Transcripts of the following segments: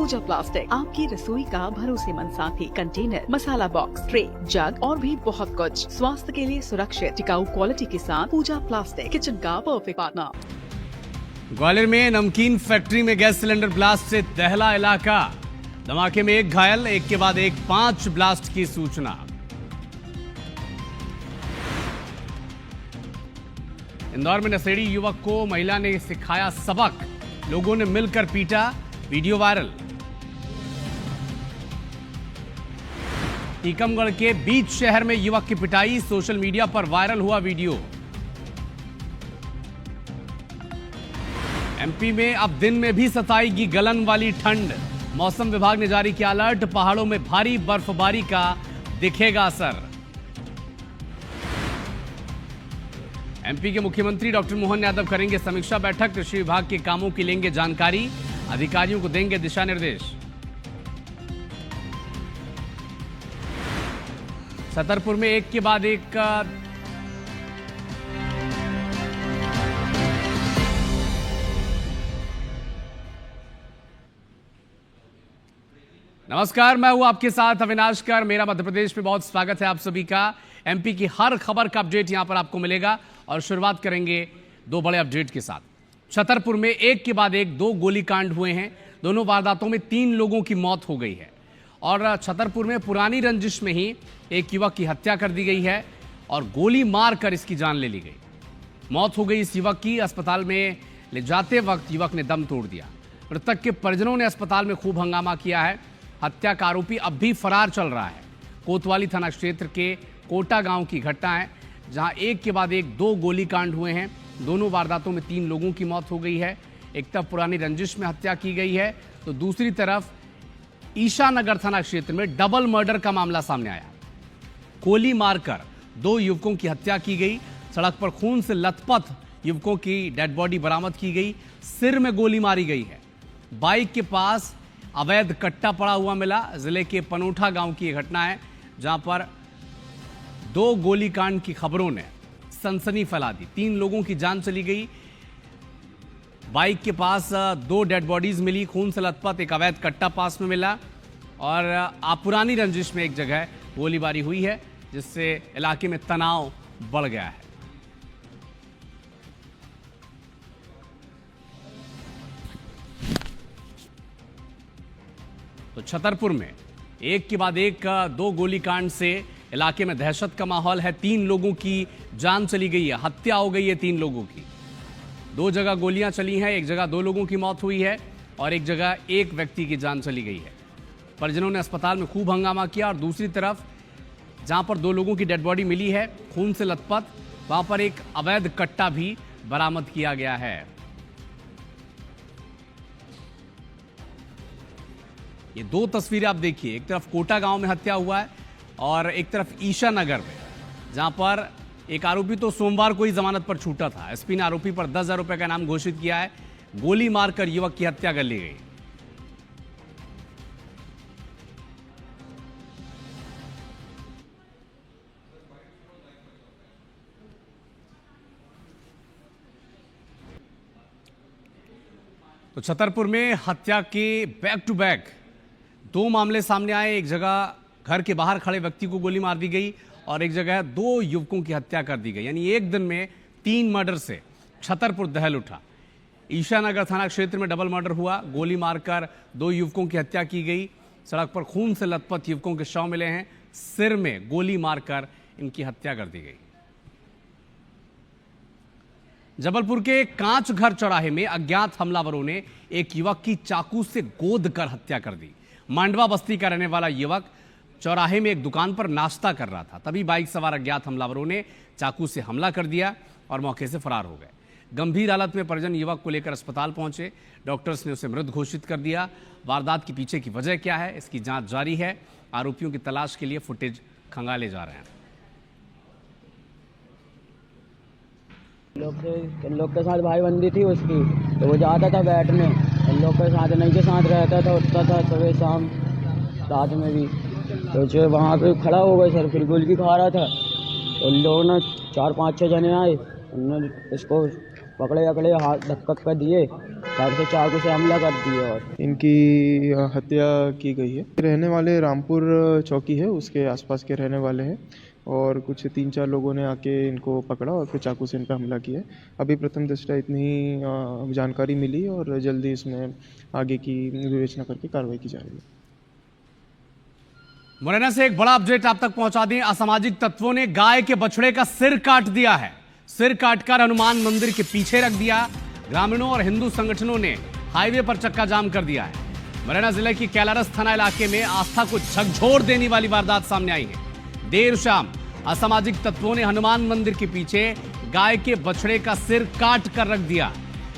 पूजा plastic, आपकी रसोई का भरोसेमंद साथी। कंटेनर, मसाला बॉक्स, ट्रे, जग और भी बहुत कुछ। स्वास्थ्य के लिए सुरक्षित टिकाऊ क्वालिटी के साथ पूजा प्लास्टिक, किचन का परफेक्ट पार्टनर। ग्वालियर में नमकीन फैक्ट्री में गैस सिलेंडर ब्लास्ट से दहला इलाका। धमाके में एक घायल, एक के बाद एक 5 ब्लास्ट की सूचना। इंदौर में नशेड़ी युवक को महिला ने सिखाया सबक, लोगों ने मिलकर पीटा, वीडियो वायरल। टीकमगढ़ के बीच शहर में युवक की पिटाई, सोशल मीडिया पर वायरल हुआ वीडियो। एमपी में अब दिन में भी सताएगी गलन वाली ठंड, मौसम विभाग ने जारी किया अलर्ट, पहाड़ों में भारी बर्फबारी का दिखेगा असर। एमपी के मुख्यमंत्री डॉक्टर मोहन यादव करेंगे समीक्षा बैठक, कृषि विभाग के कामों की लेंगे जानकारी, अधिकारियों को देंगे दिशा निर्देश। छतरपुर में एक के बाद एक नमस्कार, मैं हूं आपके साथ अविनाश कर। मेरा मध्य प्रदेश में बहुत स्वागत है आप सभी का। एमपी की हर खबर का अपडेट यहां पर आपको मिलेगा और शुरुआत करेंगे 2 बड़े अपडेट के साथ। छतरपुर में एक के बाद एक 2 गोलीकांड हुए हैं। दोनों वारदातों में 3 लोगों की मौत हो गई है और छतरपुर में पुरानी रंजिश में ही एक युवक की हत्या कर दी गई है और गोली मारकर इसकी जान ले ली गई। मौत हो गई इस युवक की। अस्पताल में ले जाते वक्त युवक ने दम तोड़ दिया। मृतक के परिजनों ने अस्पताल में खूब हंगामा किया है। हत्या का आरोपी अब भी फरार चल रहा है। कोतवाली थाना क्षेत्र के कोटा गांव की घटना है, जहां एक के बाद एक 2 गोलीकांड हुए हैं। दोनों वारदातों में 3 लोगों की मौत हो गई है। एक तरफ पुरानी रंजिश में हत्या की गई है तो दूसरी तरफ ईशानगर थाना क्षेत्र में डबल मर्डर का मामला सामने आया। गोली मारकर 2 युवकों की हत्या की गई। सड़क पर खून से लथपथ युवकों की डेड बॉडी बरामद की गई। सिर में गोली मारी गई है। बाइक के पास अवैध कट्टा पड़ा हुआ मिला। जिले के पनोठा गांव की यह घटना है, जहां पर 2 गोलीकांड की खबरों ने सनसनी फैला दी। 3 लोगों की जान चली गई। बाइक के पास 2 डेड बॉडीज मिली, खून से लथपथ एक अवैध कट्टा पास में मिला और पुरानी रंजिश में एक जगह गोलीबारी हुई है, जिससे इलाके में तनाव बढ़ गया है। तो छतरपुर में एक के बाद एक 2 गोलीकांड से इलाके में दहशत का माहौल है। 3 लोगों की जान चली गई है, हत्या हो गई है 3 लोगों की। 2 जगह गोलियां चली हैं, एक जगह 2 लोगों की मौत हुई है और एक जगह 1 व्यक्ति की जान चली गई है। परिजनों ने अस्पताल में खूब हंगामा किया और दूसरी तरफ जहां पर 2 लोगों की डेड बॉडी मिली है खून से लथपथ, वहां पर एक अवैध कट्टा भी बरामद किया गया है। ये 2 तस्वीरें आप देखिए, एक तरफ कोटा गांव में हत्या हुआ है और एक तरफ ईशानगर में, जहां पर एक आरोपी तो सोमवार को ही जमानत पर छूटा था। एसपी ने आरोपी पर 10,000 रुपए का इनाम घोषित किया है। गोली मारकर युवक की हत्या कर ली गई। तो छतरपुर में हत्या के बैक टू बैक 2 मामले सामने आए। एक जगह घर के बाहर खड़े व्यक्ति को गोली मार दी गई और एक जगह 2 युवकों की हत्या कर दी गई। यानी एक दिन में 3 मर्डर से छतरपुर दहल उठा। ईशानगर थाना क्षेत्र में डबल मर्डर हुआ। गोली मारकर 2 युवकों की हत्या की गई। सड़क पर खून से लथपथ युवकों के शव मिले हैं। सिर में गोली मारकर इनकी हत्या कर दी गई। जबलपुर के कांच घर चौराहे में अज्ञात हमलावरों ने एक युवक की चाकू से गोद कर हत्या कर दी। मांडवा बस्ती का रहने वाला युवक चौराहे में एक दुकान पर नाश्ता कर रहा था, तभी बाइक सवार अज्ञात हमलावरों ने चाकू से हमला कर दिया और मौके से फरार हो गए। गंभीर हालत में परिजन युवक को लेकर अस्पताल पहुंचे। डॉक्टर्स ने उसे मृत घोषित कर दिया। वारदात के पीछे की वजह क्या है, इसकी जांच जारी है। आरोपियों की तलाश के लिए फुटेज खंगाले जा रहे हैं। लोग के साथ भाईबंदी थी उसकी, तो वो जाता था बैठने, लोग के साथ नहीं के साथ रहता था, उठता था सुबह शाम रात में भी। तो जो वहाँ पे खड़ा हो गया सर, फिर गुलकी खा रहा था, तो लोग ना 4-5-6 जने आए, उन्होंने इसको पकड़े हाथ धक्का दिए, घर से चाकू से हमला कर दिया और इनकी हत्या की गई है। रहने वाले रामपुर चौकी है, उसके आसपास के रहने वाले हैं और कुछ 3-4 लोगों ने आके इनको पकड़ा और फिर चाकू से इन पर हमला किया। अभी प्रथम दृष्टया इतनी ही जानकारी मिली और जल्दी इसमें आगे की विवेचना करके कार्रवाई की जा रही है। मुरैना से एक बड़ा अपडेट आप तक पहुंचा दें। असामाजिक तत्वों ने गाय के बछड़े का सिर काट दिया है। सिर काटकर हनुमान मंदिर के पीछे रख दिया। ग्रामीणों और हिंदू संगठनों ने हाईवे पर चक्का जाम कर दिया है। मुरैना जिले की कैलारस थाना इलाके में आस्था को झकझोर देने वाली वारदात सामने आई है। देर शाम असामाजिक तत्वों ने हनुमान मंदिर के पीछे गाय के बछड़े का सिर काट कर रख दिया।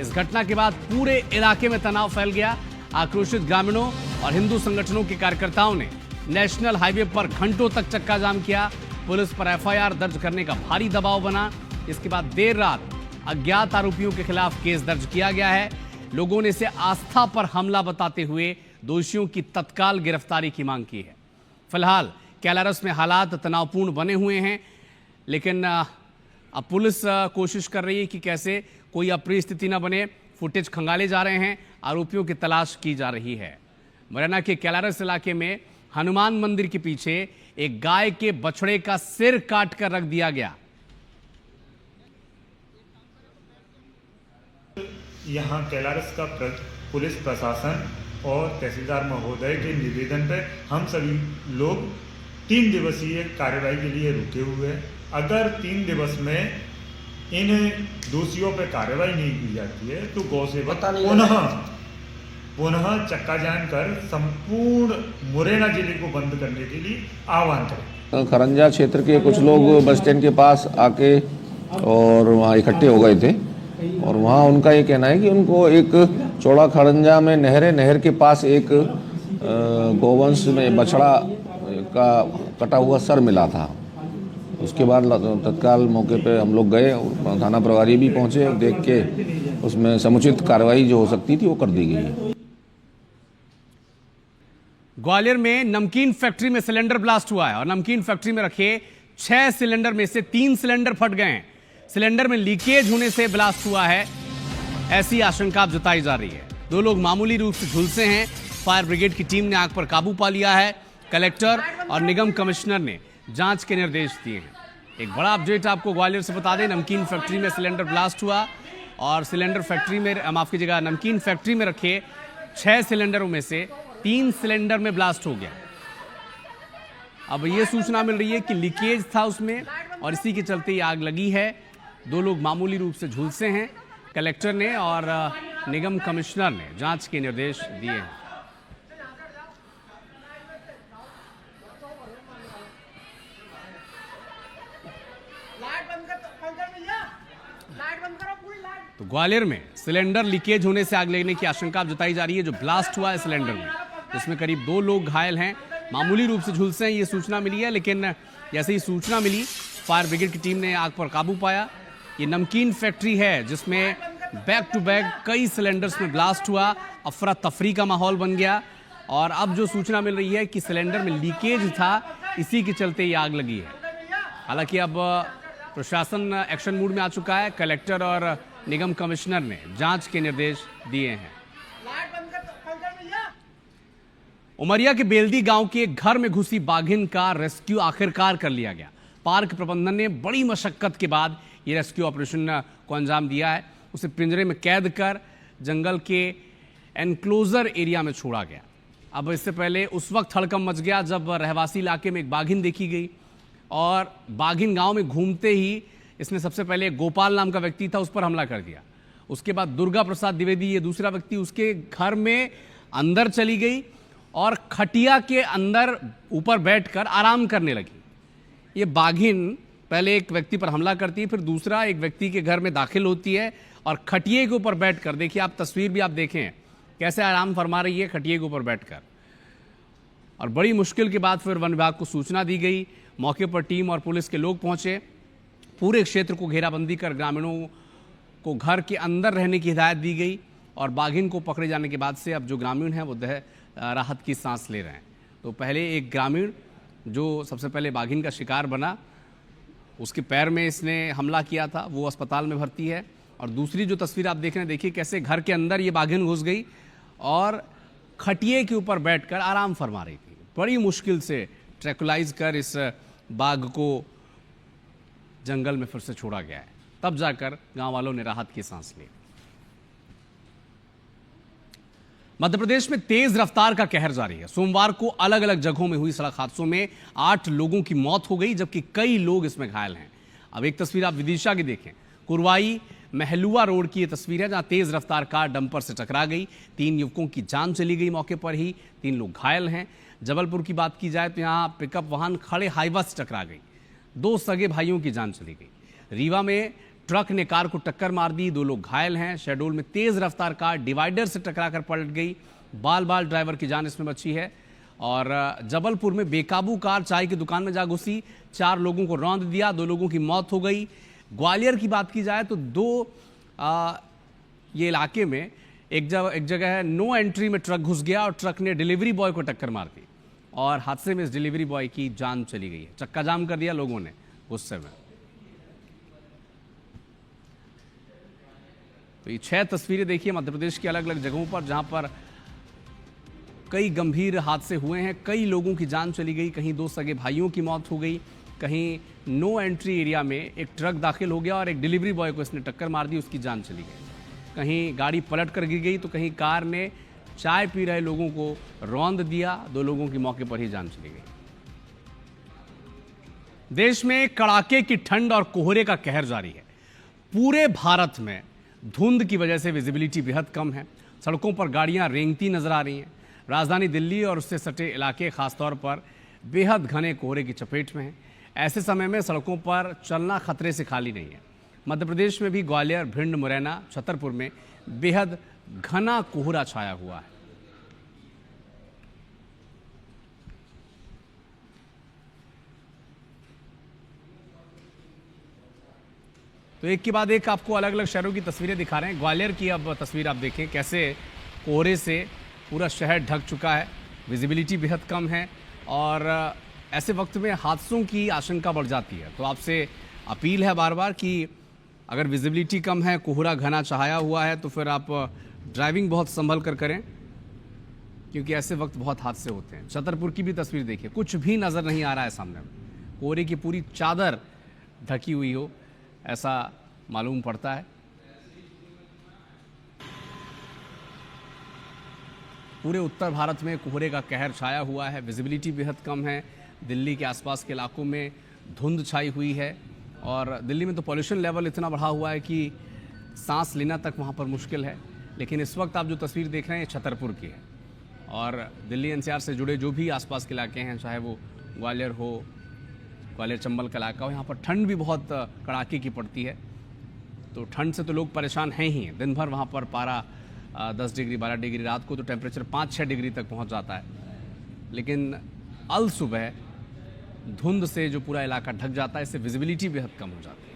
इस घटना के बाद पूरे इलाके में तनाव फैल गया। आक्रोशित ग्रामीणों और हिंदू संगठनों के कार्यकर्ताओं ने नेशनल हाईवे पर घंटों तक चक्का जाम किया। पुलिस पर एफआईआर दर्ज करने का भारी दबाव बना। इसके बाद देर रात अज्ञात आरोपियों के खिलाफ केस दर्ज किया गया है। लोगों ने इसे आस्था पर हमला बताते हुए दोषियों की तत्काल गिरफ्तारी की मांग की है। फिलहाल कैलारस में हालात तनावपूर्ण बने हुए हैं, लेकिन अब पुलिस कोशिश कर रही है कि कैसे कोई अप्रिय स्थिति न बने। फुटेज खंगाले जा रहे हैं, आरोपियों की तलाश की जा रही है। मुरैना के कैलारस इलाके में हनुमान मंदिर के पीछे एक गाय के बछड़े का सिर काट कर रख दिया गया। यहाँ कैलारस का पुलिस प्रशासन और तहसीलदार महोदय के निवेदन पर हम सभी लोग 3 दिवसीय कार्रवाई के लिए रुके हुए हैं। अगर 3 दिवस में इन दोषियों पर कार्रवाई नहीं की जाती है तो गौसेवक पुनः चक्का जाम कर संपूर्ण मुरैना जिले को बंद करने के लिए आह्वान करें। खरंजा क्षेत्र के कुछ लोग बस स्टैंड के पास आके और वहाँ इकट्ठे हो गए थे और वहाँ उनका ये कहना है कि उनको एक चौड़ा खरंजा में नहर के पास एक गौवंश में बछड़ा का कटा हुआ सर मिला था। उसके बाद तत्काल मौके पे हम लोग गए, थाना प्रभारी भी पहुँचे, देख के उसमें समुचित कार्रवाई जो हो सकती थी वो कर दी गई है। ग्वालियर में नमकीन फैक्ट्री में सिलेंडर ब्लास्ट हुआ है और नमकीन फैक्ट्री में रखे 6 सिलेंडर में से 3 सिलेंडर फट गए हैं। सिलेंडर में लीकेज होने से ब्लास्ट हुआ है, ऐसी आशंका जताई जा रही है। 2 लोग मामूली रूप से झुलसे हैं। फायर ब्रिगेड की टीम ने आग पर काबू पा लिया है। कलेक्टर और निगम कमिश्नर ने जांच के निर्देश दिए हैं। एक बड़ा अपडेट आपको ग्वालियर से बता दें। नमकीन फैक्ट्री में सिलेंडर ब्लास्ट हुआ और सिलेंडर फैक्ट्री में माफ कीजिएगा नमकीन फैक्ट्री में रखे 6 सिलेंडरों में से 3 सिलेंडर में ब्लास्ट हो गया। अब ये सूचना मिल रही है कि लीकेज था उसमें और इसी के चलते ये आग लगी है। 2 लोग मामूली रूप से झुलसे हैं। कलेक्टर ने और निगम कमिश्नर ने जांच के निर्देश दिए हैं। तो ग्वालियर में सिलेंडर लीकेज होने से आग लगने की आशंका जताई जा रही है। जो ब्लास्ट हुआ है सिलेंडर में, जिसमें करीब 2 लोग घायल हैं, मामूली रूप से झुलसे हैं, ये सूचना मिली है। लेकिन जैसे ही सूचना मिली, फायर ब्रिगेड की टीम ने आग पर काबू पाया। ये नमकीन फैक्ट्री है जिसमें बैक टू बैक कई सिलेंडर्स में ब्लास्ट हुआ। अफरा तफरी का माहौल बन गया और अब जो सूचना मिल रही है कि सिलेंडर में लीकेज था, इसी के चलते ये आग लगी है। हालांकि अब प्रशासन एक्शन मूड में आ चुका है। कलेक्टर और निगम कमिश्नर ने जांच के निर्देश दिए हैं। उमरिया के बेलदी गांव के एक घर में घुसी बाघिन का रेस्क्यू आखिरकार कर लिया गया। पार्क प्रबंधन ने बड़ी मशक्कत के बाद ये रेस्क्यू ऑपरेशन को अंजाम दिया है। उसे पिंजरे में कैद कर जंगल के एनक्लोजर एरिया में छोड़ा गया। अब इससे पहले उस वक्त हड़कंप मच गया जब रहवासी इलाके में एक बाघिन देखी गई और बाघिन गांव में घूमते ही इसने सबसे पहले गोपाल नाम का व्यक्ति था, उस पर हमला कर दिया। उसके बाद दुर्गा प्रसाद द्विवेदी, ये दूसरा व्यक्ति, उसके घर में अंदर चली गई और खटिया के अंदर ऊपर बैठकर आराम करने लगी। ये बाघिन पहले एक व्यक्ति पर हमला करती है, फिर दूसरा एक व्यक्ति के घर में दाखिल होती है और खटिए के ऊपर बैठकर, देखिए आप तस्वीर भी आप देखें कैसे आराम फरमा रही है खटिए के ऊपर बैठकर। और बड़ी मुश्किल के बाद फिर वन विभाग को सूचना दी गई। मौके पर टीम और पुलिस के लोग पहुंचे। पूरे क्षेत्र को घेराबंदी कर ग्रामीणों को घर के अंदर रहने की हिदायत दी गई और बाघिन को पकड़े जाने के बाद से अब जो ग्रामीण हैं वो राहत की सांस ले रहे हैं। तो पहले एक ग्रामीण जो सबसे पहले बाघिन का शिकार बना, उसके पैर में इसने हमला किया था, वो अस्पताल में भर्ती है। और दूसरी जो तस्वीर आप देख रहे हैं, देखिए कैसे घर के अंदर ये बाघिन घुस गई और खटिए के ऊपर बैठकर आराम फरमा रही थी। बड़ी मुश्किल से ट्रैकुलाइज कर इस बाघ को जंगल में फिर से छोड़ा गया है, तब जाकर गांव वालों ने राहत की सांस ली। मध्य प्रदेश में तेज रफ्तार का कहर जारी है। सोमवार को अलग अलग जगहों में हुई सड़क हादसों में 8 लोगों की मौत हो गई, जबकि कई लोग इसमें घायल हैं। अब एक तस्वीर आप विदिशा की देखें। कुरवाई महलुआ रोड की यह तस्वीर है, जहां तेज रफ्तार कार डंपर से टकरा गई। 3 युवकों की जान चली गई मौके पर ही, 3 लोग घायल हैं। जबलपुर की बात की जाए तो यहां पिकअप वाहन खड़े हाईवा से टकरा गई, 2 सगे भाइयों की जान चली गई। रीवा में ट्रक ने कार को टक्कर मार दी, 2 लोग घायल हैं। शहडोल में तेज रफ्तार कार डिवाइडर से टकराकर पलट गई, बाल ड्राइवर की जान इसमें बची है। और जबलपुर में बेकाबू कार चाय की दुकान में जा घुसी, 4 लोगों को रौंद दिया, 2 लोगों की मौत हो गई। ग्वालियर की बात की जाए तो ये इलाके में एक जगह है, नो एंट्री में ट्रक घुस गया और ट्रक ने डिलीवरी बॉय को टक्कर मार दी और हादसे में इस डिलीवरी बॉय की जान चली गई है। चक्का जाम कर दिया लोगों ने गुस्से में। तो ये 6 तस्वीरें देखिए मध्य प्रदेश की अलग अलग जगहों पर, जहां पर कई गंभीर हादसे हुए हैं, कई लोगों की जान चली गई। कहीं 2 सगे भाइयों की मौत हो गई, कहीं नो एंट्री एरिया में एक ट्रक दाखिल हो गया और एक डिलीवरी बॉय को इसने टक्कर मार दी, उसकी जान चली गई। कहीं गाड़ी पलट कर गिर गई तो कहीं कार ने चाय पी रहे लोगों को रौंद दिया, 2 लोगों की मौके पर ही जान चली गई। देश में कड़ाके की ठंड और कोहरे का कहर जारी है। पूरे भारत में धुंध की वजह से विजिबिलिटी बेहद कम है। सड़कों पर गाड़ियां रेंगती नजर आ रही हैं। राजधानी दिल्ली और उससे सटे इलाके खासतौर पर बेहद घने कोहरे की चपेट में हैं। ऐसे समय में सड़कों पर चलना खतरे से खाली नहीं है। मध्य प्रदेश में भी ग्वालियर, भिंड, मुरैना, छतरपुर में बेहद घना कोहरा छाया हुआ है। तो एक के बाद एक आपको अलग अलग शहरों की तस्वीरें दिखा रहे हैं। ग्वालियर की अब तस्वीर आप देखें, कैसे कोहरे से पूरा शहर ढक चुका है, विजिबिलिटी बेहद कम है और ऐसे वक्त में हादसों की आशंका बढ़ जाती है। तो आपसे अपील है बार बार कि अगर विजिबिलिटी कम है, कोहरा घना छाया हुआ है, तो फिर आप ड्राइविंग बहुत संभल कर करें, क्योंकि ऐसे वक्त बहुत हादसे होते हैं। छतरपुर की भी तस्वीर देखिए, कुछ भी नज़र नहीं आ रहा है सामने में, कोहरे की पूरी चादर ढकी हुई हो ऐसा मालूम पड़ता है। पूरे उत्तर भारत में कोहरे का कहर छाया हुआ है, विजिबिलिटी बेहद कम है। दिल्ली के आसपास के इलाकों में धुंध छाई हुई है और दिल्ली में तो पॉल्यूशन लेवल इतना बढ़ा हुआ है कि सांस लेना तक वहाँ पर मुश्किल है। लेकिन इस वक्त आप जो तस्वीर देख रहे हैं ये छतरपुर की है और दिल्ली एनसीआर से जुड़े जो भी आसपास के इलाके हैं, चाहे वो ग्वालियर हो, ग्वालियर चंबल का इलाका हो, यहाँ पर ठंड भी बहुत कड़ाके की पड़ती है। तो ठंड से तो लोग परेशान हैं ही। दिन भर वहाँ पर पारा 10 डिग्री 12 डिग्री, रात को तो टेम्परेचर 5-6 डिग्री तक पहुँच जाता है। लेकिन अल सुबह धुंध से जो पूरा इलाका ढक जाता है, इससे विजिबिलिटी बेहद कम हो जाती है।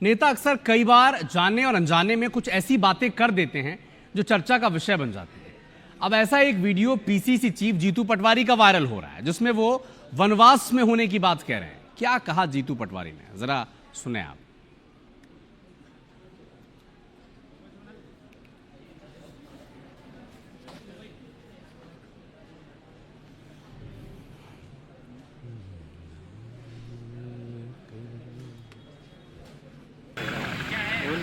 नेता अक्सर कई बार जाने और अनजाने में कुछ ऐसी बातें कर देते हैं जो चर्चा का विषय बन जाती है। अब ऐसा एक video PCC chief Jitu Patwari का वायरल हो रहा है, जिसमें वो वनवास में होने की बात कह रहे हैं। क्या कहा जीतू पटवारी ने, जरा सुने आप।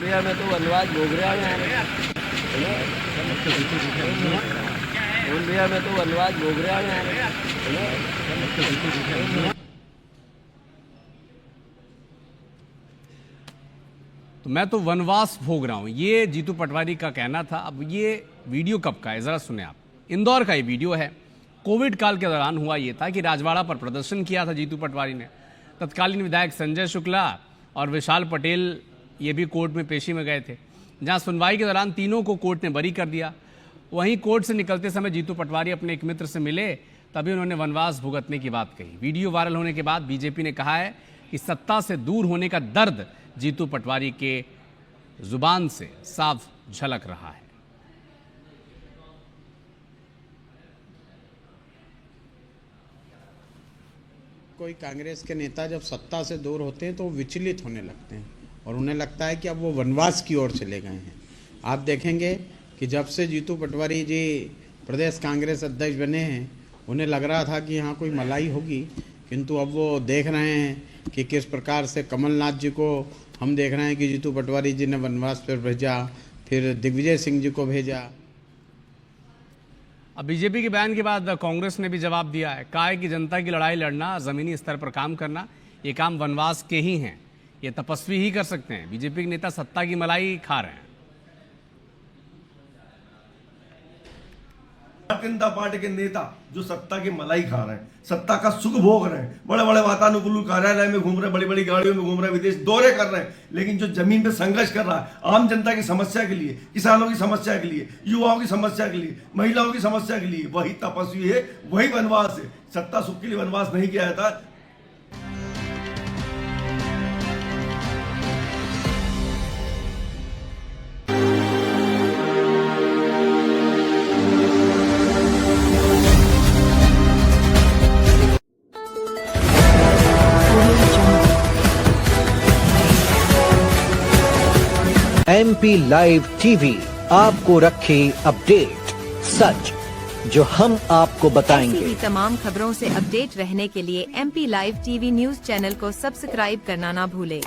भैया मैं तो वनवास भोग रहा हूँ। भैया मैं तो वनवास भोग रहा हूँ। तो मैं तो वनवास भोग रहा हूं, ये जीतू पटवारी का कहना था। अब ये वीडियो कब का है, जरा सुने आप। इंदौर का ये वीडियो है। कोविड काल के दौरान हुआ ये था कि राजवाड़ा पर प्रदर्शन किया था जीतू पटवारी ने। तत्कालीन विधायक संजय शुक्ला और विशाल पटेल ये भी कोर्ट में पेशी में गए थे, जहां सुनवाई के दौरान तीनों को कोर्ट ने बरी कर दिया। वहीं कोर्ट से निकलते समय जीतू पटवारी अपने एक मित्र से मिले, तभी उन्होंने वनवास भुगतने की बात कही। वीडियो वायरल होने के बाद बीजेपी ने कहा है कि सत्ता से दूर होने का दर्द जीतू पटवारी के जुबान से साफ झलक रहा है। कोई कांग्रेस के नेता जब सत्ता से दूर होते हैं तो वो विचलित होने लगते हैं और उन्हें लगता है कि अब वो वनवास की ओर चले गए हैं। आप देखेंगे कि जब से जीतू पटवारी जी प्रदेश कांग्रेस अध्यक्ष बने हैं, उन्हें लग रहा था कि यहाँ कोई मलाई होगी, किंतु अब वो देख रहे हैं कि किस प्रकार से कमलनाथ जी को हम देख रहे हैं कि जीतू पटवारी जी ने वनवास पर भेजा, फिर दिग्विजय सिंह जी को भेजा। अब बीजेपी के बयान के बाद कांग्रेस ने भी जवाब दिया है, कहा है कि जनता की लड़ाई लड़ना, जमीनी स्तर पर काम करना, ये काम वनवास के ही हैं, ये तपस्वी ही कर सकते हैं। बीजेपी के नेता सत्ता की मलाई खा रहे हैं। भारतीय जनता पार्टी के नेता जो सत्ता की मलाई खा रहे हैं, सत्ता का सुख भोग रहे हैं, बड़े बड़े वातानुकूल कार्यालय में घूम रहे हैं, बड़ी बड़ी गाड़ियों में घूम रहे हैं, विदेश दौरे कर रहे हैं, लेकिन जो जमीन पे संघर्ष कर रहा है आम जनता की समस्या के लिए, किसानों की समस्या के लिए, युवाओं की समस्या के लिए, महिलाओं की समस्या के लिए, वही तपस्वी है, वही वनवास है। सत्ता सुख के लिए वनवास नहीं किया जाता। MP लाइव टीवी आपको रखे अपडेट, सच जो हम आपको बताएंगे। ऐसी ही तमाम खबरों से अपडेट रहने के लिए MP live TV news channel को सब्सक्राइब करना ना भूले।